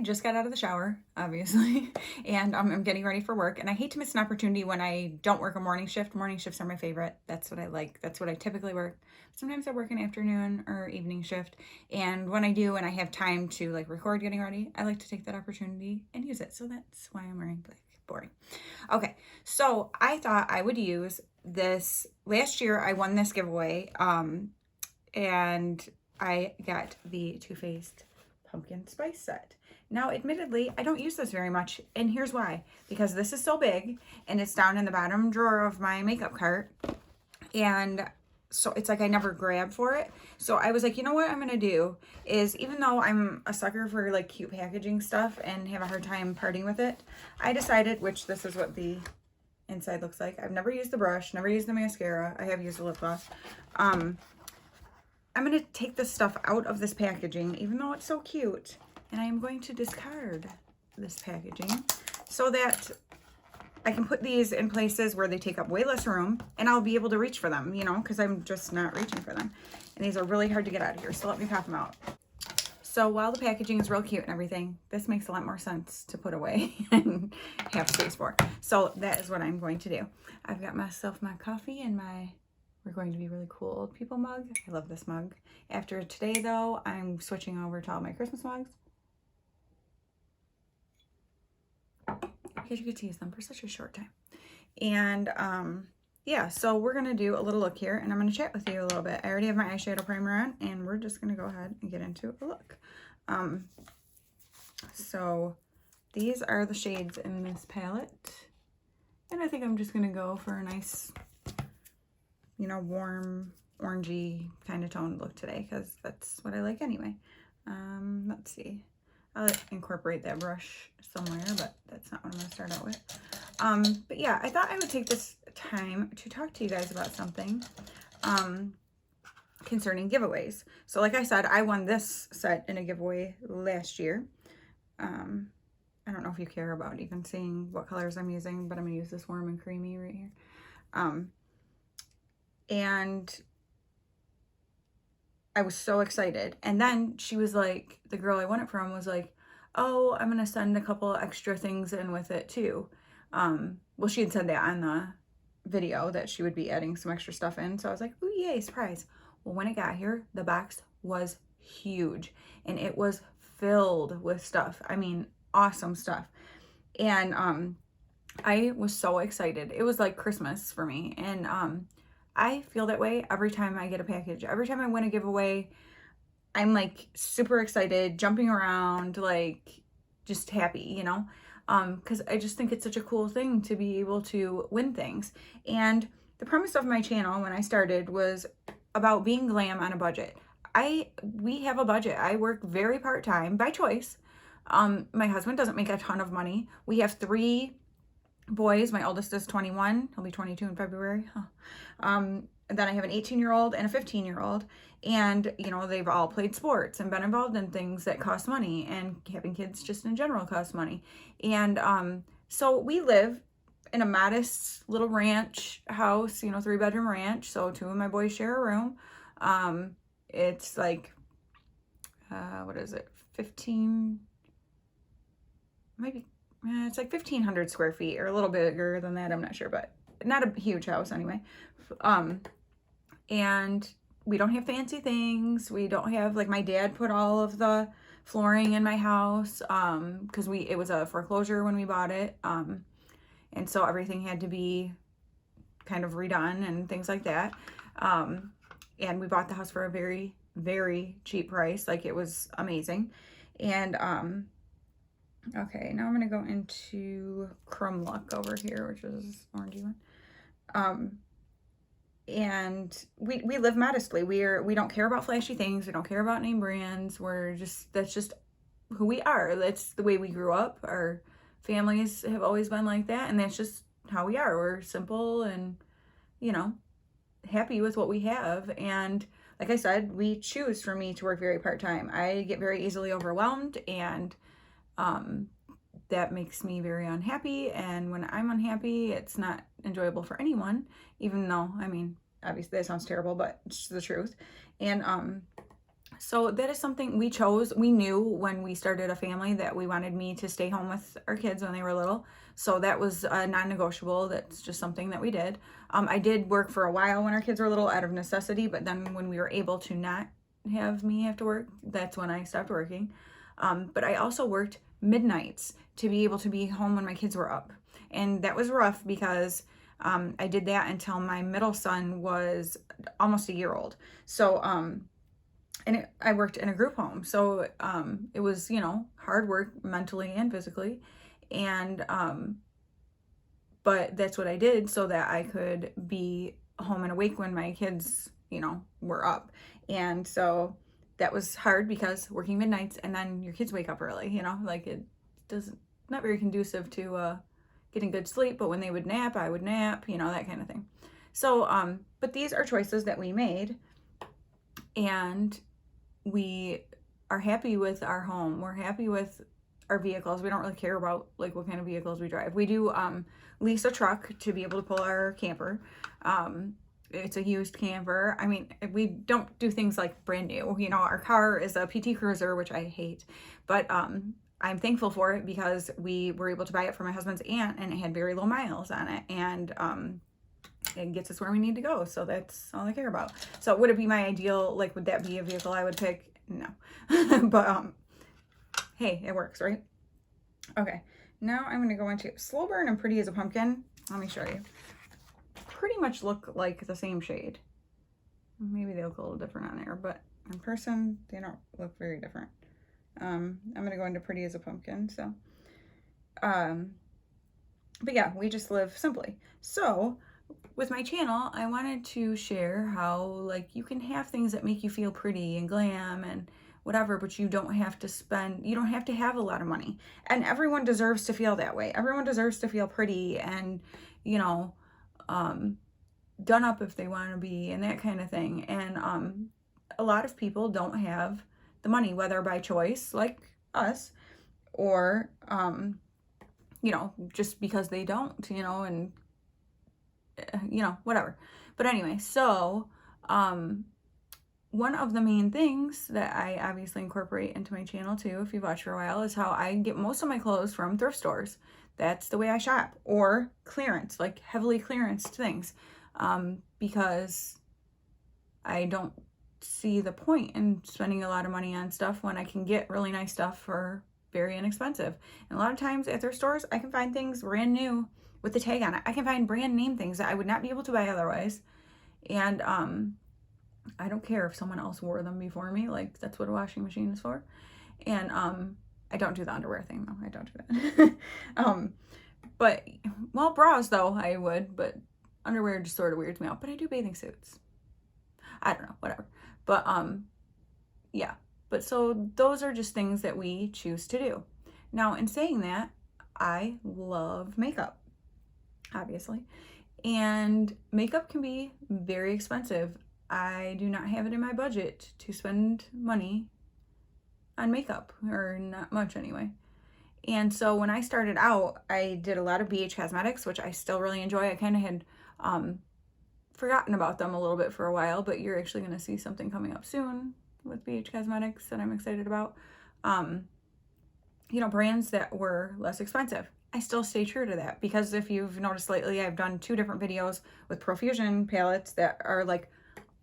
just got out of the shower, obviously, and I'm getting ready for work. And I hate to miss an opportunity when I don't work a morning shift. Morning shifts are my favorite. That's what I like. That's what I typically work. Sometimes I work an afternoon or evening shift. And when I do and I have time to like record getting ready, I like to take that opportunity and use it. So that's why I'm wearing black. Boring. Okay, so I thought I would use this. Last year I won this giveaway, and I got the Too Faced pumpkin spice set. Now, admittedly, I don't use this very much, and here's why. Because this is so big, and it's down in the bottom drawer of my makeup cart, and so it's like I never grab for it. So I was like, you know what I'm gonna do is, even though I'm a sucker for like cute packaging stuff and have a hard time parting with it, I decided, which this is what the inside looks like. I've never used the brush, never used the mascara. I have used the lip gloss. I'm going to take this stuff out of this packaging, even though it's so cute, and I am going to discard this packaging so that I can put these in places where they take up way less room, and I'll be able to reach for them, you know, because I'm just not reaching for them. And these are really hard to get out of here, so let me pop them out. So while the packaging is real cute and everything, this makes a lot more sense to put away and have space for. So that is what I'm going to do. I've got myself my coffee and my We're going to be really cool old people mug. I love this mug. After today, though, I'm switching over to all my Christmas mugs, because you get to use them for such a short time. And yeah, so we're going to do a little look here, and I'm going to chat with you a little bit. I already have my eyeshadow primer on, and we're just going to go ahead and get into a look. So these are the shades in this palette, and I think I'm just going to go for a nice, you know, warm, orangey kind of tone look today, because that's what I like anyway. Let's see. I'll incorporate that brush somewhere, but that's not what I'm going to start out with. But yeah, I thought I would take this time to talk to you guys about something concerning giveaways. So like I said, I won this set in a giveaway last year. I don't know if you care about even seeing what colors I'm using, but I'm going to use this warm and creamy right here. And I was so excited. And then she was like, the girl I won it from was like, oh, I'm going to send a couple extra things in with it too. Well, she had said that on the video that she would be adding some extra stuff in. So I was like, ooh, yay, surprise. Well, when it got here, the box was huge and it was filled with stuff. I mean, awesome stuff. And I was so excited. It was like Christmas for me. And I feel that way every time I get a package. Every time I win a giveaway, I'm like super excited, jumping around, like just happy, you know, because I just think it's such a cool thing to be able to win things. And the premise of my channel when I started was about being glam on a budget. We have a budget. I work very part-time by choice. My husband doesn't make a ton of money. We have 3 boys. My oldest is 21. He'll be 22 in February. And then I have an 18-year-old and a 15-year-old. And, you know, they've all played sports and been involved in things that cost money. And having kids just in general costs money. And so we live in a modest little ranch house, you know, 3-bedroom ranch. So 2 of my boys share a room. It's like, what is it? 15, maybe. It's like 1,500 square feet or a little bigger than that. I'm not sure, but not a huge house anyway. And we don't have fancy things. We don't have, like, my dad put all of the flooring in my house because it was a foreclosure when we bought it. And so everything had to be kind of redone and things like that. And we bought the house for a very, very cheap price. Like, it was amazing. And okay, now I'm going to go into Chrome Look over here, which is orangey one. And we live modestly. We don't care about flashy things. We don't care about name brands. That's just who we are. That's the way we grew up. Our families have always been like that, and that's just how we are. We're simple and, you know, happy with what we have. And like I said, we choose for me to work very part-time. I get very easily overwhelmed, and that makes me very unhappy. And when I'm unhappy, it's not enjoyable for anyone, even though, I mean, obviously that sounds terrible, but it's the truth. And So that is something we chose. We knew when we started a family that we wanted me to stay home with our kids when they were little. So that was non-negotiable. That's just something that we did. I did work for a while when our kids were little out of necessity, but then when we were able to not have me have to work, that's when I stopped working. But I also worked midnights to be able to be home when my kids were up. And that was rough because I did that until my middle son was almost a year old. So, I worked in a group home. So it was, hard work mentally and physically. And, but that's what I did so that I could be home and awake when my kids, were up. And so that was hard because working midnights and then your kids wake up early, like it doesn't, not very conducive to getting good sleep. But when they would nap, I would nap, that kind of thing. So, but these are choices that we made, and we are happy with our home. We're happy with our vehicles. We don't really care about like what kind of vehicles we drive. We do lease a truck to be able to pull our camper. It's a used camper. I mean, we don't do things like brand new. Our car is a PT Cruiser, which I hate, but I'm thankful for it because we were able to buy it for my husband's aunt, and it had very low miles on it, and it gets us where we need to go. So that's all I care about. So would it be my ideal, like, would that be a vehicle I would pick? No. But hey, it works, right? Okay, now I'm gonna go into Slow Burn and Pretty as a Pumpkin. Let me show you. Pretty much look like the same shade. Maybe they look a little different on there, but in person they don't look very different. I'm gonna go into Pretty as a Pumpkin. So but yeah, we just live simply. So with my channel, I wanted to share how, like, you can have things that make you feel pretty and glam and whatever, but you don't have to have a lot of money. And everyone deserves to feel that way. Everyone deserves to feel pretty and, done up if they want to be, and that kind of thing. And a lot of people don't have the money, whether by choice, like us, or, just because they don't, and whatever. But anyway, so one of the main things that I obviously incorporate into my channel too, if you've watched for a while, is how I get most of my clothes from thrift stores. That's the way I shop, or clearance, like heavily clearanced things, because I don't see the point in spending a lot of money on stuff when I can get really nice stuff for very inexpensive. And a lot of times at thrift stores, I can find things brand new with the tag on it. I can find brand name things that I would not be able to buy otherwise. And I don't care if someone else wore them before me. Like, that's what a washing machine is for. And I don't do the underwear thing though. I don't do that. But, well, bras though, I would, but underwear just sort of weirds me out. But I do bathing suits. I don't know, whatever. But yeah. But so those are just things that we choose to do. Now, in saying that, I love makeup, obviously. And makeup can be very expensive. I do not have it in my budget to spend money on makeup, or not much anyway. And so when I started out, I did a lot of BH Cosmetics, which I still really enjoy. I kind of had forgotten about them a little bit for a while, but you're actually going to see something coming up soon with BH Cosmetics that I'm excited about. Brands that were less expensive. I still stay true to that, because if you've noticed lately, I've done 2 different videos with Profusion palettes that are like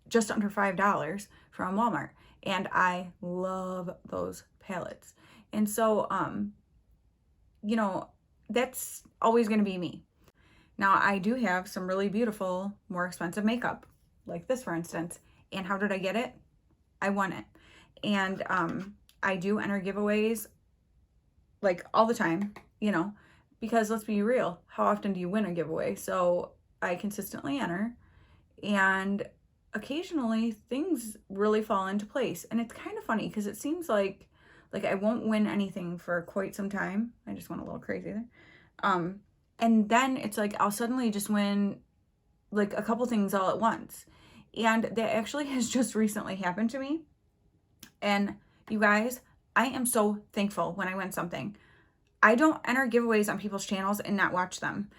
just under $5 from Walmart. And I love those palettes. And so, that's always going to be me. Now, I do have some really beautiful, more expensive makeup, like this, for instance. And how did I get it? I won it. And I do enter giveaways like all the time, because let's be real, how often do you win a giveaway? So I consistently enter, and occasionally things really fall into place. And it's kind of funny because it seems like I won't win anything for quite some time. I just went a little crazy there. And then it's like I'll suddenly just win like a couple things all at once. And that actually has just recently happened to me. And you guys, I am so thankful when I win something. I don't enter giveaways on people's channels and not watch them.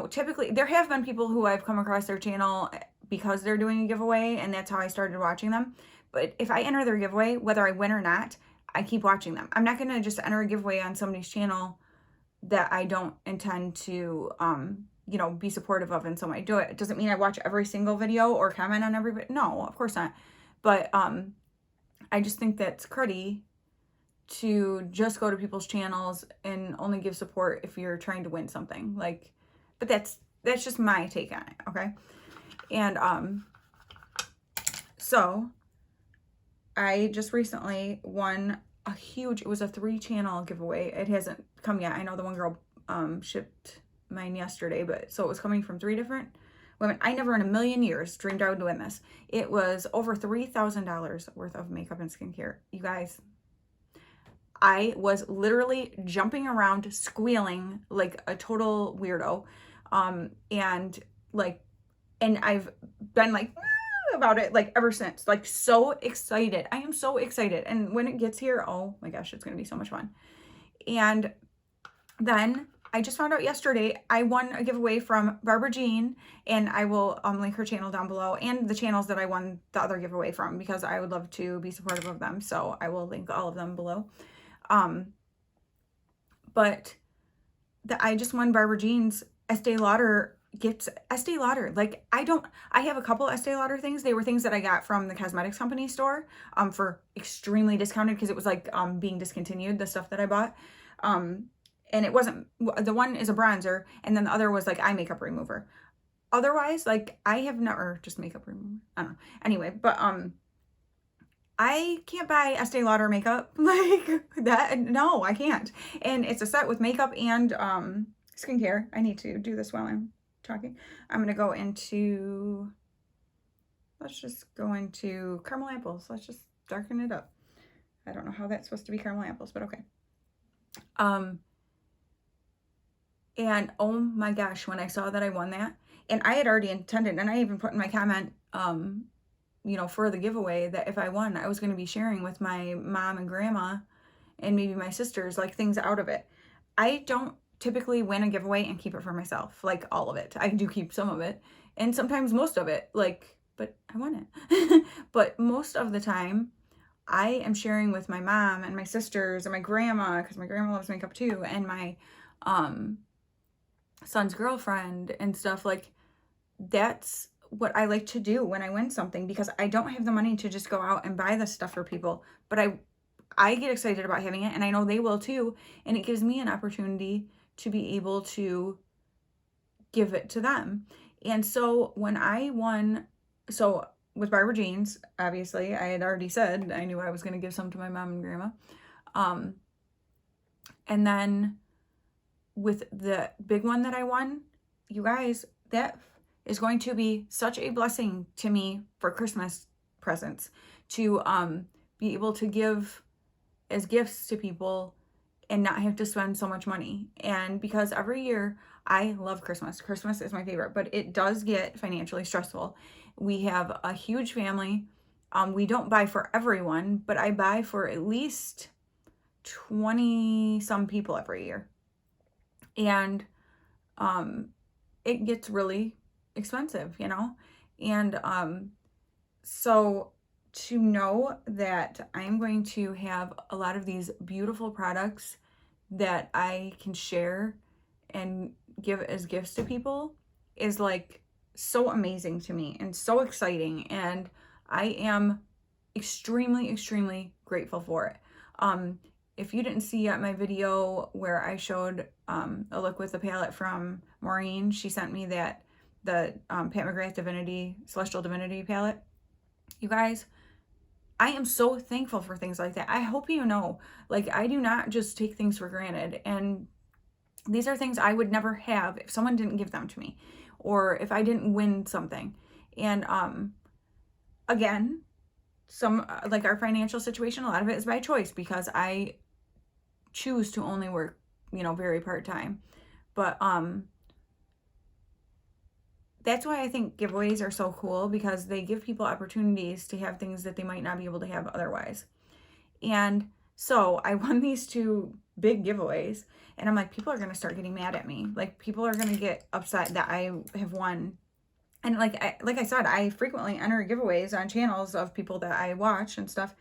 Typically there have been people who I've come across their channel because they're doing a giveaway, and that's how I started watching them. But if I enter their giveaway, whether I win or not, I keep watching them. I'm not going to just enter a giveaway on somebody's channel that I don't intend to, you know, be supportive of in some way. Do it. It doesn't mean I watch every single video or comment on every video. No, of course not. But I just think that's cruddy to just go to people's channels and only give support if you're trying to win something. Like, but that's just my take on it, okay? And so I just recently won a huge, it was a 3-channel giveaway. It hasn't come yet. I know the one girl shipped mine yesterday, but so it was coming from 3 different women. I never in a million years dreamed I would win this. It was over $3,000 worth of makeup and skincare. You guys, I was literally jumping around, squealing like a total weirdo. And I've been like about it like ever since, like so excited. I am so excited. And when it gets here, oh my gosh, it's going to be so much fun. And then I just found out yesterday I won a giveaway from Barbara Jean, and I will link her channel down below and the channels that I won the other giveaway from, because I would love to be supportive of them. So I will link all of them below. But I just won Barbara Jean's Estee Lauder gifts. Estee Lauder, like I have a couple Estee Lauder things. They were things that I got from the cosmetics company store for extremely discounted, because it was like being discontinued, the stuff that I bought. And it wasn't, the one is a bronzer, and then the other was like eye makeup remover. Otherwise, like I have never, just makeup remover, I don't know. Anyway, but I can't buy Estee Lauder makeup like that. No, I can't. And it's a set with makeup and skincare. I need to do this while I'm talking. I'm going to go into, let's just go into caramel apples. Let's just darken it up. I don't know how that's supposed to be caramel apples, but okay. And oh my gosh, when I saw that I won that, and I had already intended, and I even put in my comment, you know, for the giveaway, that if I won, I was going to be sharing with my mom and grandma and maybe my sisters, like things out of it. I don't typically win a giveaway and keep it for myself, like all of it. I do keep some of it, and sometimes most of it, like, but I won it. But most of the time, I am sharing with my mom and my sisters and my grandma, because my grandma loves makeup too, and my son's girlfriend and stuff. Like, that's what I like to do when I win something, because I don't have the money to just go out and buy this stuff for people, but I get excited about having it, and I know they will too, and it gives me an opportunity to be able to give it to them. And so when I won, so with Barbara Jean's, obviously I had already said I knew I was going to give some to my mom and grandma, and then with the big one that I won, you guys, that is going to be such a blessing to me for Christmas presents, to be able to give as gifts to people and not have to spend so much money. And because every year, I love Christmas. Christmas is my favorite, but it does get financially stressful. We have a huge family. We don't buy for everyone, but I buy for at least 20 some people every year. And it gets really expensive, you know? And so to know that I'm going to have a lot of these beautiful products that I can share and give as gifts to people is like so amazing to me and so exciting. And I am extremely, extremely grateful for it. If you didn't see yet my video where I showed a look with the palette from Maureen, she sent me the Pat McGrath Celestial Divinity palette. You guys, I am so thankful for things like that. I hope you know, like, I do not just take things for granted. And these are things I would never have if someone didn't give them to me, or if I didn't win something. And again, some like our financial situation, a lot of it is by choice, because I choose to only work, you know, very part-time. But that's why I think giveaways are so cool, because they give people opportunities to have things that they might not be able to have otherwise. And so I won these 2 big giveaways, and I'm like, people are going to start getting mad at me. Like, people are going to get upset that I have won And like I said, I frequently enter giveaways on channels of people that I watch and stuff.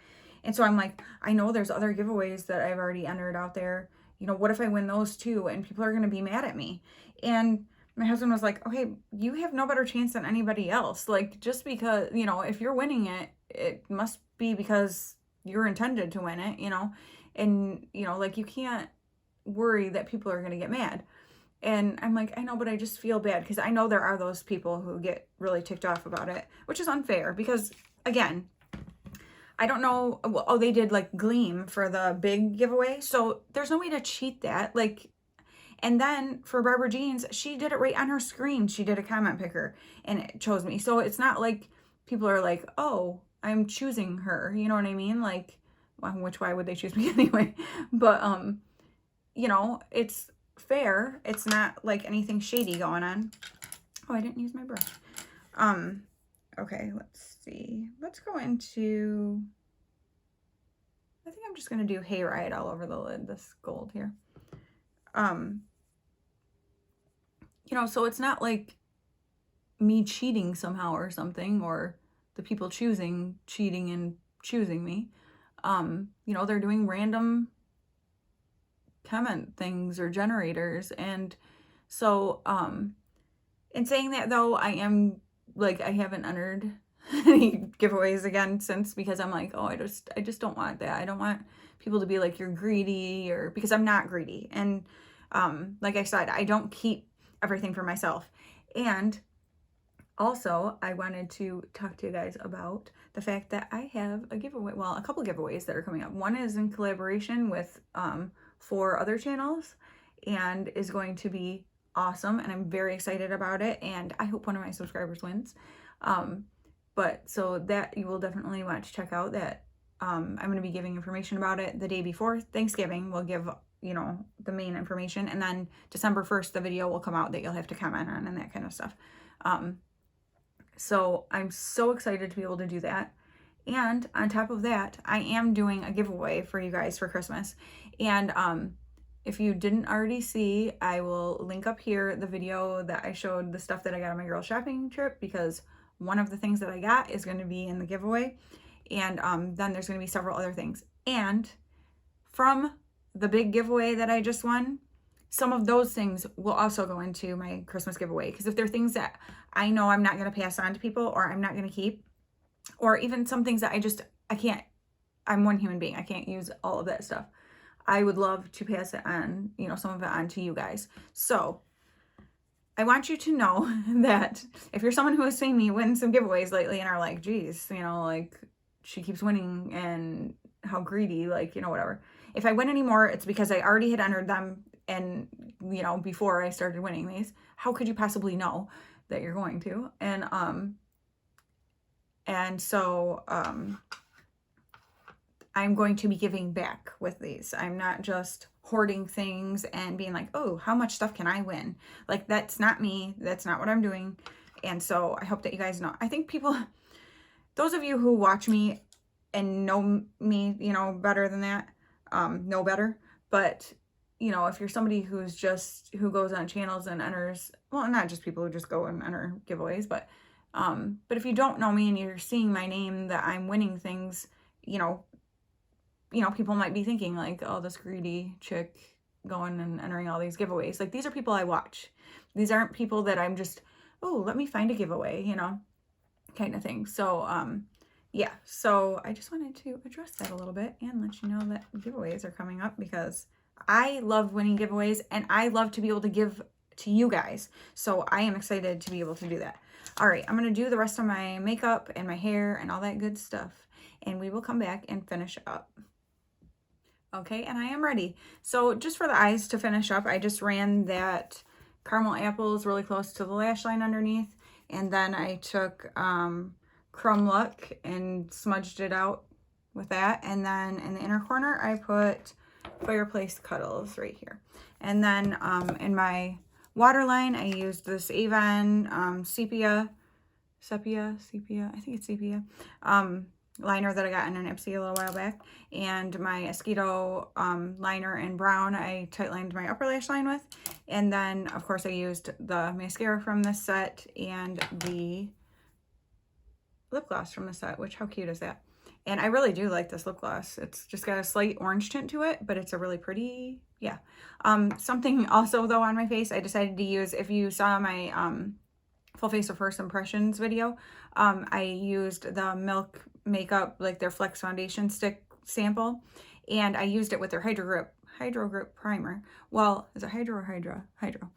And so I'm like, I know there's other giveaways that I've already entered out there. You know, what if I win those too? And people are going to be mad at me. And my husband was like, okay, you have no better chance than anybody else. Like, just because, you know, if you're winning it, it must be because you're intended to win it, you know? And, you know, like, you can't worry that people are going to get mad. And I'm like, I know, but I just feel bad because I know there are those people who get really ticked off about it, which is unfair because, again, I don't know. Oh, they did like Gleam for the big giveaway. So there's no way to cheat that. Like, and then for Barbara Jeans, she did it right on her screen. She did a comment picker and it chose me. So it's not like people are like, oh, I'm choosing her. You know what I mean? Like, well, which, why would they choose me anyway? But, you know, it's fair. It's not like anything shady going on. Oh, I didn't use my brush. Okay, let's see. Let's go into, I think I'm just going to do Hayride all over the lid, this gold here. You know, so it's not like me cheating somehow or something, or the people cheating and choosing me. You know, they're doing random comment things or generators. And so, in saying that though, I am like, I haven't entered any giveaways again since, because I'm like, oh, I just don't want that. I don't want people to be like, you're greedy, or because I'm not greedy. And, like I said, I don't keep everything for myself. And also, I wanted to talk to you guys about the fact that I have a giveaway, well, a couple giveaways that are coming up. One is in collaboration with 4 other channels and is going to be awesome, and I'm very excited about it, and I hope one of my subscribers wins. But so that you will definitely want to check out that. I'm going to be giving information about it the day before Thanksgiving. We'll give, you know, the main information, and then December 1st, the video will come out that you'll have to comment on and that kind of stuff. So I'm so excited to be able to do that. And on top of that, I am doing a giveaway for you guys for Christmas. And if you didn't already see, I will link up here the video that I showed the stuff that I got on my girl shopping trip, because one of the things that I got is going to be in the giveaway. And then there's going to be several other things. And from the big giveaway that I just won, some of those things will also go into my Christmas giveaway. Because if they're things that I know I'm not going to pass on to people, or I'm not going to keep, or even some things that I can't, I'm one human being, I can't use all of that stuff, I would love to pass it on, you know, some of it on to you guys. So I want you to know that if you're someone who has seen me win some giveaways lately and are like, geez, you know, like, she keeps winning and how greedy, like, you know, whatever. If I win any more, it's because I already had entered them, and, you know, before I started winning these. How could you possibly know that you're going to? And so I'm going to be giving back with these. I'm not just hoarding things and being like, oh, how much stuff can I win? Like, that's not me. That's not what I'm doing. And so I hope that you guys know. I think people, those of you who watch me and know me, you know, better than that, know better. But, you know, if you're somebody who goes on channels and enters, well, not just people who just go and enter giveaways, but if you don't know me and you're seeing my name that I'm winning things, you know, people might be thinking like, oh, this greedy chick going and entering all these giveaways. Like, these are people I watch. These aren't people that I'm just, oh, let me find a giveaway, you know, kind of thing. So, yeah, so I just wanted to address that a little bit and let you know that giveaways are coming up, because I love winning giveaways and I love to be able to give to you guys. So I am excited to be able to do that. All right, I'm going to do the rest of my makeup and my hair and all that good stuff, and we will come back and finish up. Okay, and I am ready. So just for the eyes to finish up, I just ran that caramel apples really close to the lash line underneath, and then I took Crumb Luck and smudged it out with that, and then in the inner corner I put Fireplace Cuddles right here. And then in my waterline I used this Avon sepia, I think it's sepia, liner that I got in an Ipsy a little while back, and my Esquito liner in brown I tight lined my upper lash line with. And then, of course, I used the mascara from this set and the lip gloss from the set, which, how cute is that? And I really do like this lip gloss. It's just got a slight orange tint to it, but it's a really pretty, yeah. Something also, though, on my face, I decided to use, if you saw my full face of first impressions video, I used the Milk Makeup, like their Flex Foundation Stick sample, and I used it with their Hydro Grip Primer. Well, is it Hydro or Hydra? Hydro.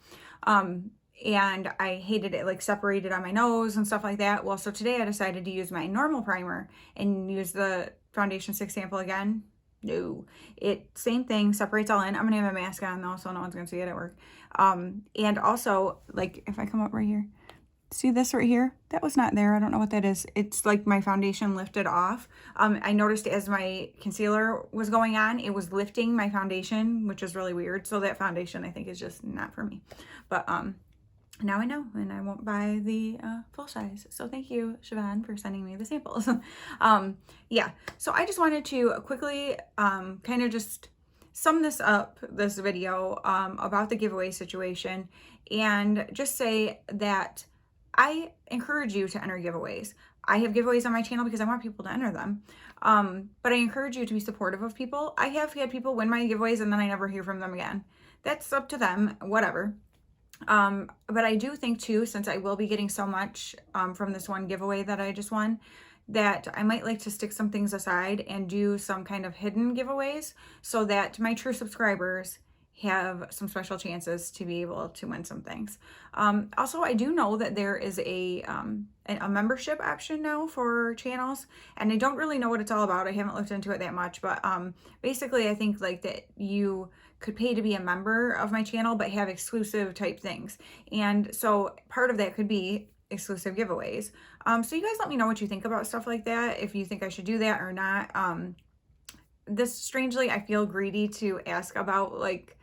And I hated it, like separated on my nose and stuff like that. Well, so today I decided to use my normal primer and use the foundation stick sample again. No, same thing, separates all in. I'm gonna have a mask on though, so no one's gonna see it at work. And also, like, if I come up right here, see this right here? That was not there. I don't know what that is. It's like my foundation lifted off. I noticed as my concealer was going on, it was lifting my foundation, which is really weird. So that foundation, I think, is just not for me. But now I know, and I won't buy the full size. So thank you, Siobhan, for sending me the samples. Yeah, so I just wanted to quickly kind of just sum this up, this video, about the giveaway situation, and just say that I encourage you to enter giveaways. I have giveaways on my channel because I want people to enter them. But I encourage you to be supportive of people. I have had people win my giveaways and then I never hear from them again. That's up to them, whatever. But I do think too, since I will be getting so much from this one giveaway that I just won, that I might like to stick some things aside and do some kind of hidden giveaways so that my true subscribers have some special chances to be able to win some things. Also, I do know that there is a membership option now for channels, and I don't really know what it's all about. I haven't looked into it that much, but basically I think like that you could pay to be a member of my channel but have exclusive type things, and so part of that could be exclusive giveaways. So you guys let me know what you think about stuff like that, if you think I should do that or not. This, strangely, I feel greedy to ask about like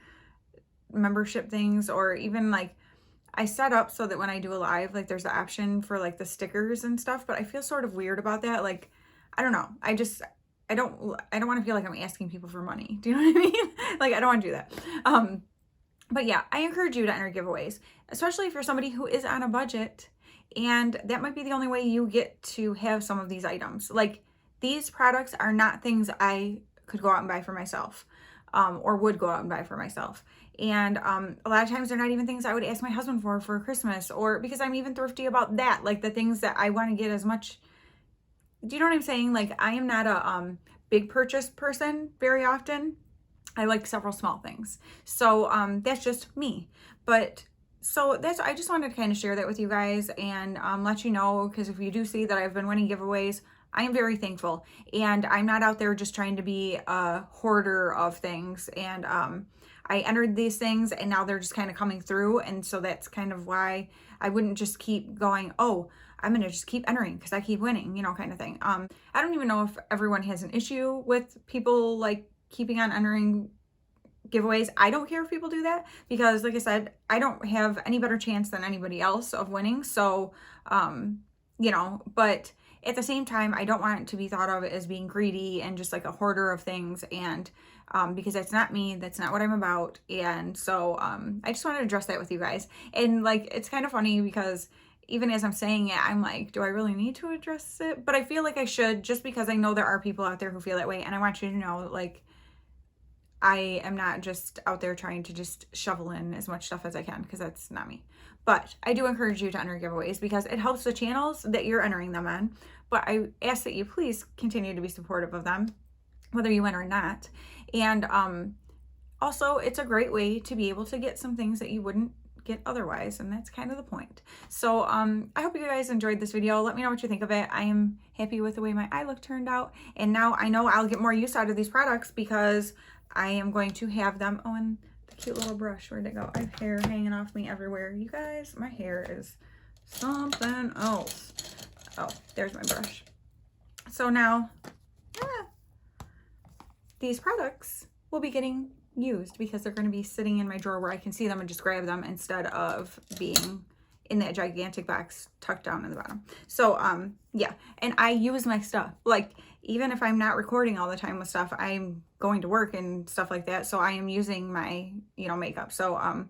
membership things, or even like I set up so that when I do a live, like there's the option for like the stickers and stuff, but I feel sort of weird about that. Like, I don't know. I don't want to feel like I'm asking people for money. Do you know what I mean? Like, I don't want to do that. But yeah, I encourage you to enter giveaways, especially if you're somebody who is on a budget, and that might be the only way you get to have some of these items. Like, these products are not things I could go out and buy for myself, or would go out and buy for myself. And a lot of times they're not even things I would ask my husband for Christmas, or because I'm even thrifty about that, like the things that I want to get as much. Do you know what I'm saying? Like, I am not a big purchase person very often. I like several small things. So that's just me. But so I just wanted to kind of share that with you guys and let you know, because if you do see that I've been winning giveaways, I am very thankful. And I'm not out there just trying to be a hoarder of things. And I entered these things and now they're just kind of coming through. And so that's kind of why I wouldn't just keep going, oh, I'm going to just keep entering because I keep winning, you know, kind of thing. I don't even know if everyone has an issue with people like keeping on entering giveaways. I don't care if people do that because, like I said, I don't have any better chance than anybody else of winning. So, you know, but at the same time, I don't want it to be thought of as being greedy and just like a hoarder of things. And because that's not me, that's not what I'm about. And so I just wanted to address that with you guys. And like, it's kind of funny because even as I'm saying it, I'm like, do I really need to address it? But I feel like I should, just because I know there are people out there who feel that way. And I want you to know, like, I am not just out there trying to just shovel in as much stuff as I can, because that's not me. But I do encourage you to enter giveaways because it helps the channels that you're entering them on. But I ask that you please continue to be supportive of them, whether you win or not. And also, it's a great way to be able to get some things that you wouldn't get otherwise, and that's kind of the point. So I hope you guys enjoyed this video. Let me know what you think of it. I am happy with the way my eye look turned out, and now I know I'll get more use out of these products because I am going to have them. Oh, and the cute little brush, where'd it go? I have hair hanging off me everywhere. You guys, my hair is something else. Oh, there's my brush. So now these products will be getting used because they're going to be sitting in my drawer where I can see them and just grab them instead of being in that gigantic box tucked down in the bottom. So yeah, and I use my stuff. Like, even if I'm not recording all the time with stuff, I'm going to work and stuff like that, so I am using my, you know, makeup. So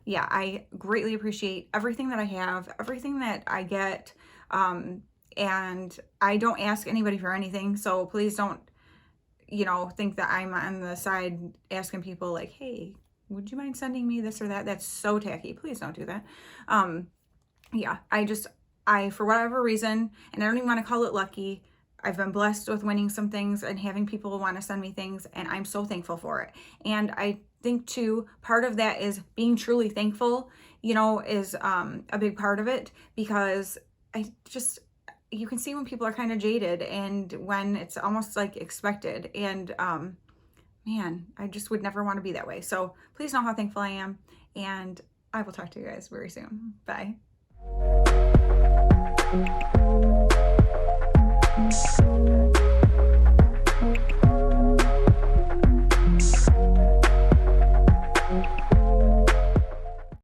yeah, I greatly appreciate everything that I have, everything that I get, and I don't ask anybody for anything, so please don't, you know, think that I'm on the side asking people like, hey, would you mind sending me this or that? That's so tacky. Please don't do that. Yeah, I, for whatever reason, and I don't even want to call it lucky, I've been blessed with winning some things and having people want to send me things, and I'm so thankful for it. And I think too, part of that is being truly thankful, you know, is a big part of it, because you can see when people are kind of jaded and when it's almost like expected. And man, I just would never want to be that way. So please know how thankful I am, and I will talk to you guys very soon. Bye.